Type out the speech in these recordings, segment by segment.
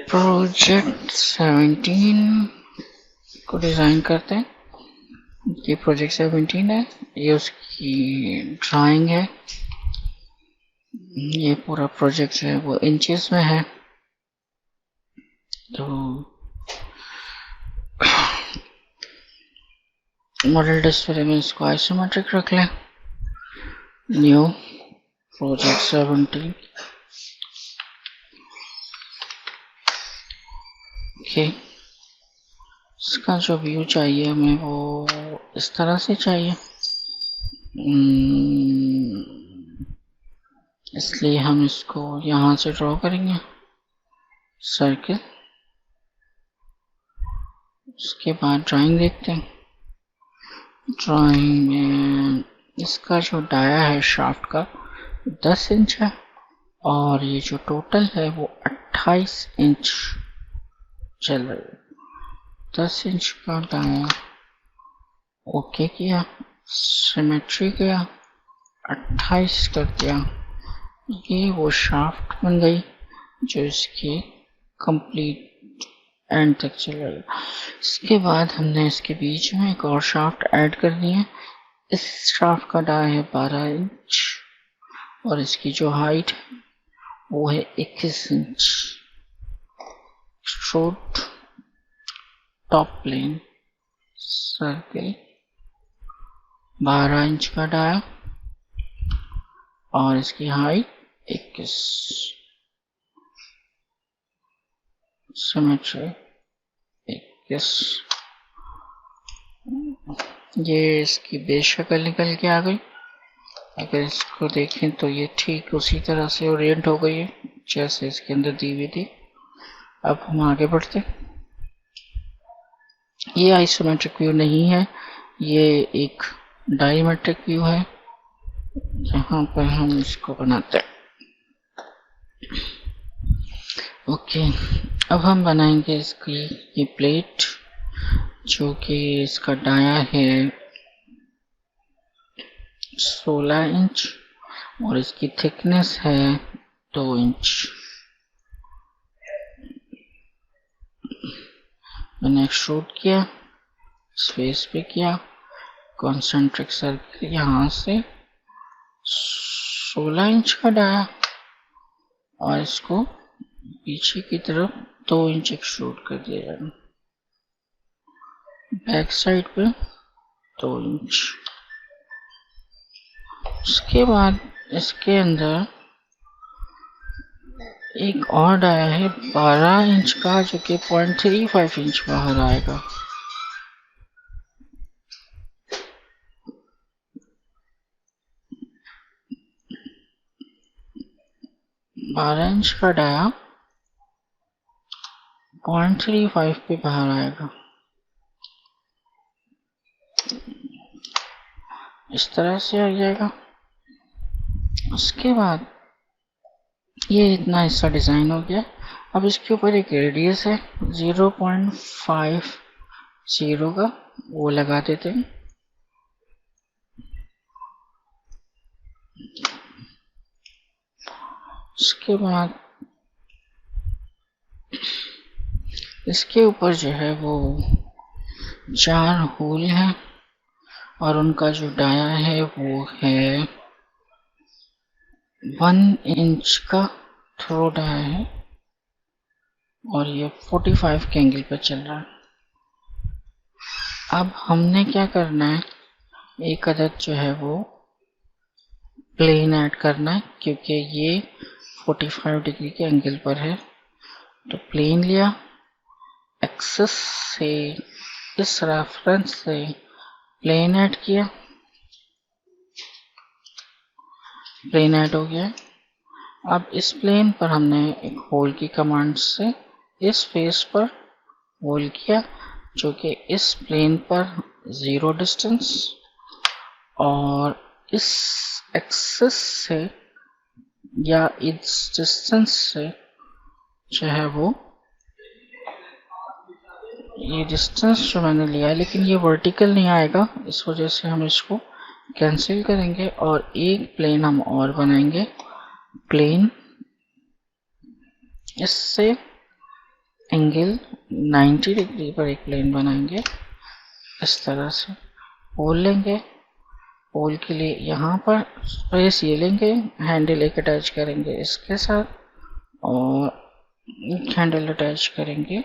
Project 17 को design करते हैं। ये प्रोजेक्ट 17 है, ये उसकी ड्राइंग है। ये पूरा प्रोजेक्ट जो है वो इंचेस में है, तो मॉडल डिस्प्ले में इसको आइसोमेट्रिक रख लें। New project 17। ओके, इसका जो व्यू चाहिए हमें वो इस तरह से चाहिए, इसलिए हम इसको यहाँ से ड्रॉ करेंगे सर्किल। उसके बाद ड्राइंग देखते हैं। ड्राइंग में इसका जो डाया है शाफ्ट का 10 इंच है, और ये जो टोटल है वो 28 इंच चल रहा है। 10 इंच का डाया ओके किया, सिमेट्री किया, 28 कर दिया। ये वो शाफ्ट बन गई जो इसकी कंप्लीट एंड तक चल रही है। इसके बाद हमने इसके बीच में एक और शाफ्ट ऐड करनी है। इस शाफ्ट का डाया है 12 इंच, और इसकी जो हाइट है वो है 21 inch. Short top plane circle 12 inch का डाया, और इसकी हाइट 21। सिमेट्री 21। ये इसकी बेस शक्ल निकल के आ गई। अगर इसको देखें तो ये ठीक उसी तरह से ओरिएंट हो गई है जैसे इसके अंदर दी हुई थी। अब हम आगे बढ़ते। ये आइसोमेट्रिक व्यू नहीं है, ये एक डायमेट्रिक व्यू है, जहाँ पर हम इसको बनाते हैं। ओके, अब हम बनाएंगे इसकी ये प्लेट, जो कि इसका डाया है 16 इंच, और इसकी थिकनेस है 2 इंच। मैंने एक्सट्रूड किया, स्पेस पे किया, कॉन्सेंट्रिक सर्किल यहाँ से 16 इंच का डाया, और इसको पीछे की तरफ 2 इंच एक्सट्रूड कर दिया। बैक साइड पे 2 इंच। उसके बाद इसके अंदर एक और डाया है 12 इंच का, जो कि 0.35 इंच बाहर आएगा। बारह इंच का डाया 0.35 पे बाहर आएगा। इस तरह से आ जाएगा। उसके बाद ये इतना हिस्सा डिजाइन हो गया। अब इसके ऊपर एक रेडियस है 0.50 का, वो लगा देते हैं। उसके बाद इसके ऊपर जो है वो 4 होल हैं, और उनका जो डाया है वो है 1 इंच का थ्रो डाया है, और ये 45 के एंगल पर चल रहा है। अब हमने क्या करना है, एक अदद जो है वो प्लेन ऐड करना है, क्योंकि ये 45 डिग्री के एंगल पर है। तो प्लेन लिया, एक्सेस से इस रेफरेंस से प्लेन ऐड किया, प्लेन ऐड हो गया। अब इस प्लेन पर हमने एक होल की कमांड से इस फेस पर होल किया, जो कि इस प्लेन पर 0 डिस्टेंस, और इस एक्सेस से या इस डिस्टेंस से जो है वो ये डिस्टेंस जो मैंने लिया है, लेकिन ये वर्टिकल नहीं आएगा, इस वजह से हम इसको कैंसिल करेंगे और एक प्लेन हम और बनाएंगे। प्लेन इससे एंगल 90 डिग्री पर एक प्लेन बनाएंगे। इस तरह से होल लेंगे। होल के लिए यहाँ पर स्पेस ये लेंगे, हैंडल एक अटैच करेंगे इसके साथ और हैंडल अटैच करेंगे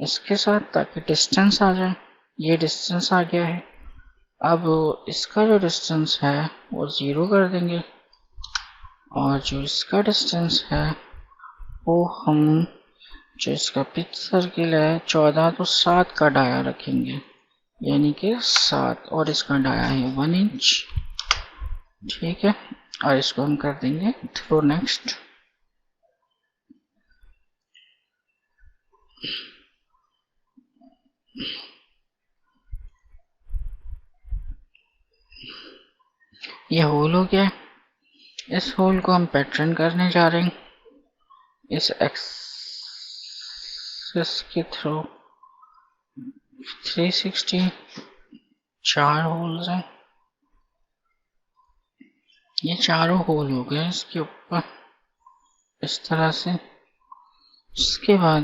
इसके साथ ताकि डिस्टेंस आ जाए। ये डिस्टेंस आ गया है। अब इसका जो डिस्टेंस है वो 0 कर देंगे और जो इसका डिस्टेंस है वो हम जो इसका पिच सर्किल है 14 तो 7 का डाया रखेंगे, यानी कि 7, और इसका डाया है 1 इंच। ठीक है, और इसको हम कर देंगे थ्रो नेक्स्ट। ये होल हो गया। इस होल को हम पैटर्न करने जा रहे हैं इस एक्सिस के थ्रू 360 4 होल्स हैं। ये चारों होल हो गए इसके ऊपर इस तरह से। इसके बाद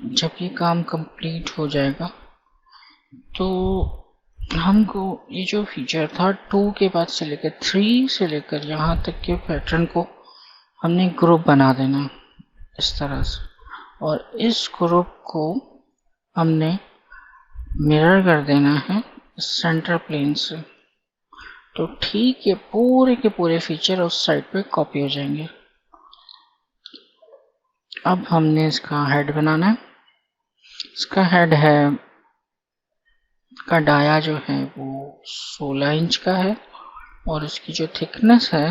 जब ये काम कंप्लीट हो जाएगा तो हमको ये जो फीचर था 2 के बाद से लेकर 3 से लेकर यहाँ तक के पैटर्न को हमने ग्रुप बना देना है इस तरह से, और इस ग्रुप को हमने मिरर कर देना है सेंटर प्लेन से। तो ठीक है, पूरे के पूरे फीचर उस साइड पे कॉपी हो जाएंगे। अब हमने इसका हेड बनाना है। इसका हेड है का डाया जो है वो 16 इंच का है और इसकी जो थिकनेस है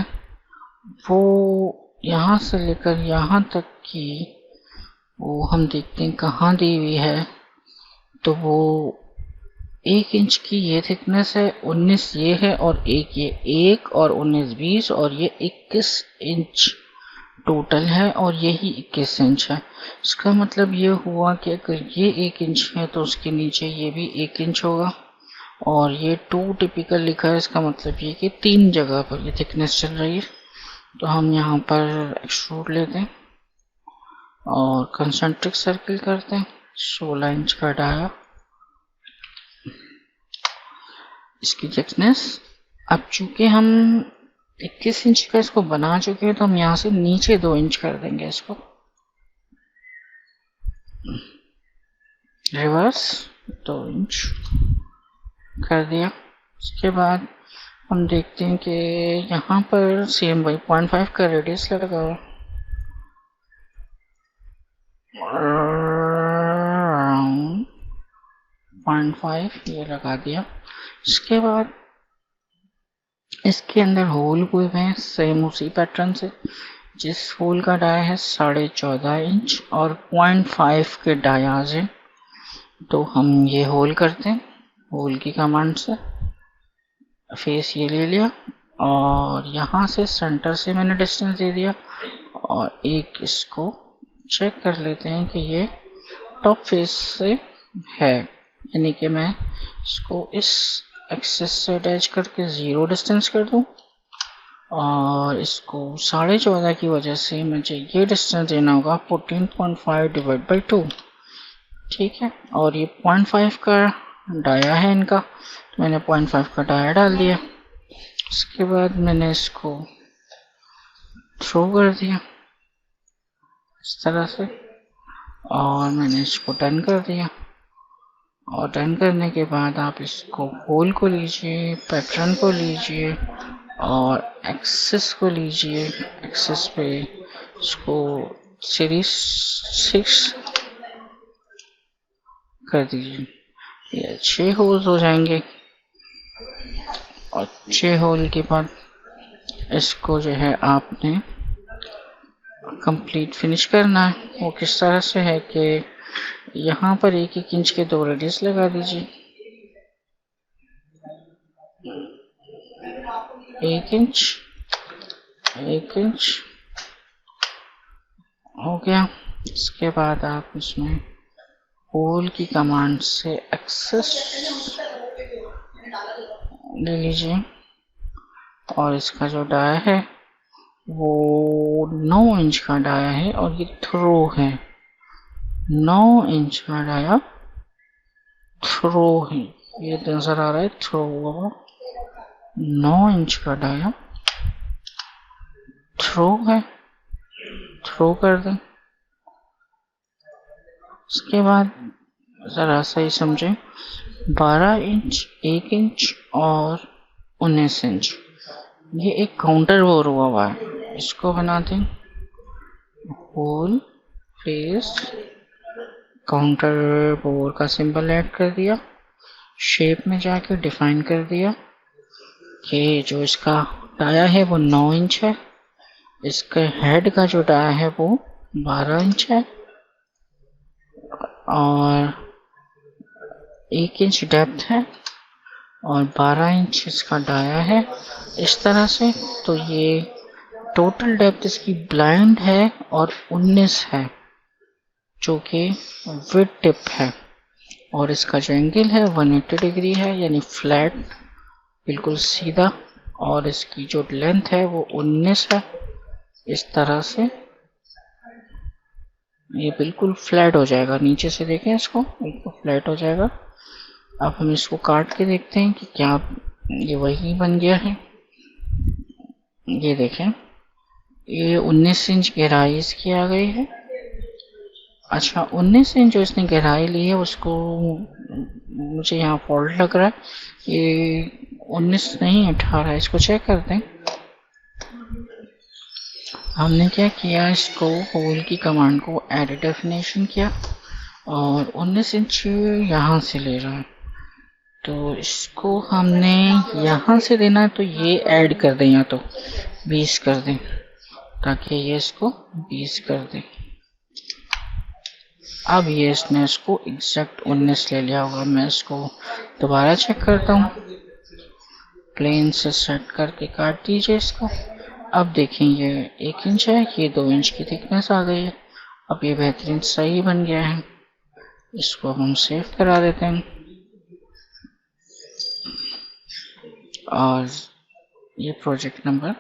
वो यहाँ से लेकर यहाँ तक की वो हम देखते हैं कहाँ दी हुई है। तो वो 1 इंच की ये थिकनेस है, 19 ये है और एक ये 1 और 19 20 और ये 21 इंच टोटल है और यही 21 इंच है। इसका मतलब ये हुआ कि अगर ये 1 इंच है तो उसके नीचे ये भी 1 इंच होगा और ये 2 टिपिकल लिखा है। इसका मतलब ये कि 3 जगह पर ये थिकनेस चल रही है। तो हम यहाँ पर एक्सट्रूड लेते हैं और कंसेंट्रिक सर्किल करते हैं। 16 इंच का डाया, इसकी थिकनेस। अब चूंकि हम 21 इंच का इसको बना चुके हैं तो हम यहाँ से नीचे 2 इंच कर देंगे इसको, रिवर्स 2 इंच कर दिया। उसके बाद हम देखते हैं कि यहाँ पर सेम वही 0.5 का रेडियस लगा हुआ, 0.5 ये लगा दिया। इसके बाद इसके अंदर होल हुए हैं सेम उसी पैटर्न से। जिस होल का डाया है 14.5 इंच और 0.5 के डायाज हैं, तो हम ये होल करते हैं होल की कमांड से। फेस ये ले लिया और यहाँ से सेंटर से मैंने डिस्टेंस दे दिया और एक इसको चेक कर लेते हैं कि ये टॉप फेस से है, यानी कि मैं इसको इस एक्सेस से अटैच करके 0 डिस्टेंस कर दूं और इसको 14.5 की वजह से मुझे ये डिस्टेंस देना होगा 14.5 डिवाइड बाई 2। ठीक है, और ये 0.5 का डाया है इनका, तो मैंने 0.5 का डाया डाल दिया। उसके बाद मैंने इसको थ्रो कर दिया इस तरह से और मैंने इसको टर्न कर दिया। और टर्न करने के बाद आप इसको होल को लीजिए, पैटर्न को लीजिए और एक्सेस को लीजिए। एक्सेस पे इसको सीरीज 6 कर दीजिए। ये 6 होल्स हो जाएंगे और 6 होल के बाद इसको जो है आपने कंप्लीट फिनिश करना है। वो किस तरह से है कि यहाँ पर 1-1 इंच के 2 रेडियस लगा दीजिए। 1 इंच 1 इंच हो गया। इसके बाद आप इसमें होल की कमांड से एक्सेस ले लीजिए और इसका जो डाया है वो 9 इंच का डाया है और ये थ्रो है। 9 इंच का डाया थ्रो है, ये नजर आ रहा है थ्रो हुआ। 9 इंच का डाया थ्रो है, थ्रो कर दें। उसके बाद जरा सही समझें, 12 इंच, 1 इंच और 19 इंच, ये एक काउंटर बोर हुआ है, इसको बना दें। होल फेस काउंटर बोर का सिंबल ऐड कर दिया, शेप में जाके डिफाइन कर दिया कि जो इसका डाया है वो 9 इंच है, इसके हेड का जो डाया है वो 12 इंच है और 1 इंच डेप्थ है और 12 इंच इसका डाया है। इस तरह से तो ये टोटल डेप्थ इसकी ब्लाइंड है और 19 है, जो कि विड टिप है। और इसका जो एंगल है 180 डिग्री है, यानी फ्लैट, बिल्कुल सीधा। और इसकी जो लेंथ है वो 19 है। इस तरह से ये बिल्कुल फ्लैट हो जाएगा, नीचे से देखें इसको, बिल्कुल फ्लैट हो जाएगा। अब हम इसको काट के देखते हैं कि क्या ये वही बन गया है। ये देखें, ये 19 इंच गहराई इसकी आ गई है। अच्छा, 19 इंच जो इसने गहराई ली है उसको मुझे यहाँ फॉल्ट लग रहा है, ये 19 नहीं 18, इसको चेक करते हैं। हमने क्या किया, इसको होल की कमांड को एडिट डेफिनेशन किया और 19 इंच यहाँ से ले रहा है, तो इसको हमने यहाँ से देना है, तो ये ऐड कर दें या तो 20 कर दें, ताकि ये इसको 20 कर दें। अब ये इसने इसको एग्जैक्ट 19 ले लिया होगा। मैं इसको दोबारा चेक करता हूँ, प्लेन से सेट करके काट दीजिए इसको। अब देखें, ये 1 इंच है, ये 2 इंच की थिकनेस आ गई है। अब ये बेहतरीन सही बन गया है। इसको हम सेव करा देते हैं और ये प्रोजेक्ट नंबर